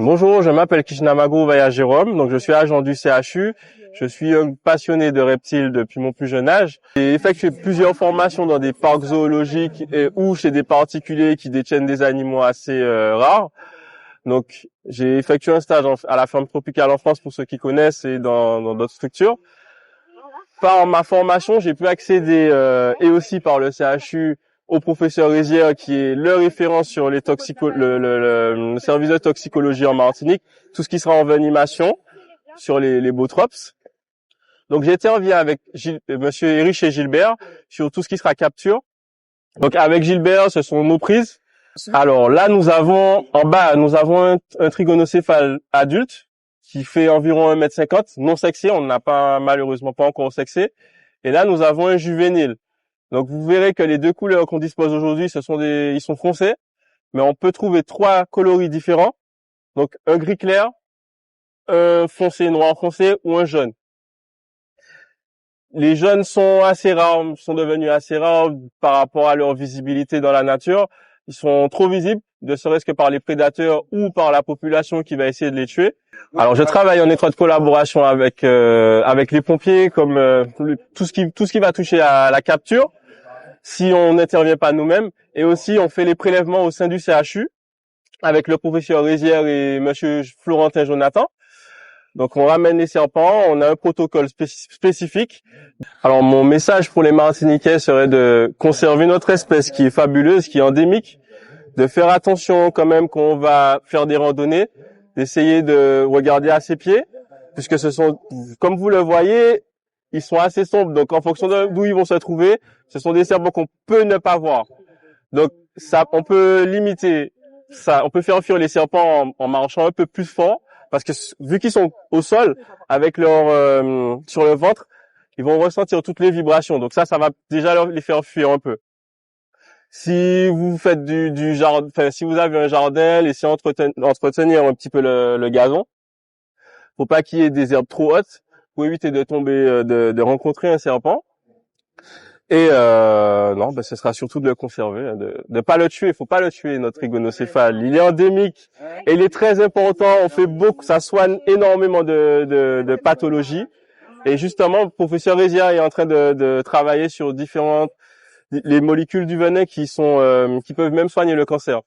Bonjour, je m'appelle Kishnamago Vaya Jérôme, donc je suis agent du CHU. Je suis un passionné de reptiles depuis mon plus jeune âge. J'ai effectué plusieurs formations dans des parcs zoologiques ou chez des particuliers qui détiennent des animaux assez rares. Donc j'ai effectué un stage à la ferme tropicale en France pour ceux qui connaissent et dans d'autres structures. Par ma formation, j'ai pu accéder et aussi par le CHU au professeur Rizière qui est le référent sur les le service de toxicologie en Martinique, tout ce qui sera envenimation sur les botrops. Donc j'interviens avec monsieur Erich et Gilbert sur tout ce qui sera capture. Donc avec Gilbert, ce sont nos prises. Alors là, en bas, nous avons un trigonocéphale adulte qui fait environ 1,50 m, non sexé, on n'a pas malheureusement pas encore sexé. Et là, nous avons un juvénile. Donc vous verrez que les deux couleurs qu'on dispose aujourd'hui, ils sont foncés, mais on peut trouver trois coloris différents. Donc un gris clair, un foncé noir foncé ou un jaune. Les jaunes sont assez rares, sont devenus assez rares par rapport à leur visibilité dans la nature. Ils sont trop visibles, ne serait-ce que par les prédateurs ou par la population qui va essayer de les tuer. Alors je travaille en étroite collaboration avec les pompiers, comme tout ce qui va toucher à la capture, si on n'intervient pas nous-mêmes, et aussi on fait les prélèvements au sein du CHU avec le professeur Rizière et monsieur Florentin Jonathan. Donc on ramène les serpents, on a un protocole spécifique. Alors mon message pour les Martiniquais serait de conserver notre espèce qui est fabuleuse, qui est endémique, de faire attention quand même quand on va faire des randonnées, d'essayer de regarder à ses pieds, puisque comme vous le voyez, ils sont assez sombres. Donc en fonction d'où ils vont se trouver, ce sont des serpents qu'on peut ne pas voir. Donc ça, on peut limiter ça, on peut faire fuir les serpents en marchant un peu plus fort. Parce que vu qu'ils sont au sol, avec sur le ventre, ils vont ressentir toutes les vibrations. Donc ça va déjà les faire fuir un peu. Si vous faites du jardin, si vous avez un jardin, laissez entretenir un petit peu le gazon. Faut pas qu'il y ait des herbes trop hautes pour éviter de tomber, de rencontrer un serpent. Et non, ce sera surtout de le conserver, hein, de pas le tuer. Faut pas le tuer, notre trigonocéphale. Il est endémique et il est très important. On fait beaucoup, ça soigne énormément de pathologies. Et justement, le professeur Rizière est en train de travailler sur les molécules du venin qui peuvent même soigner le cancer.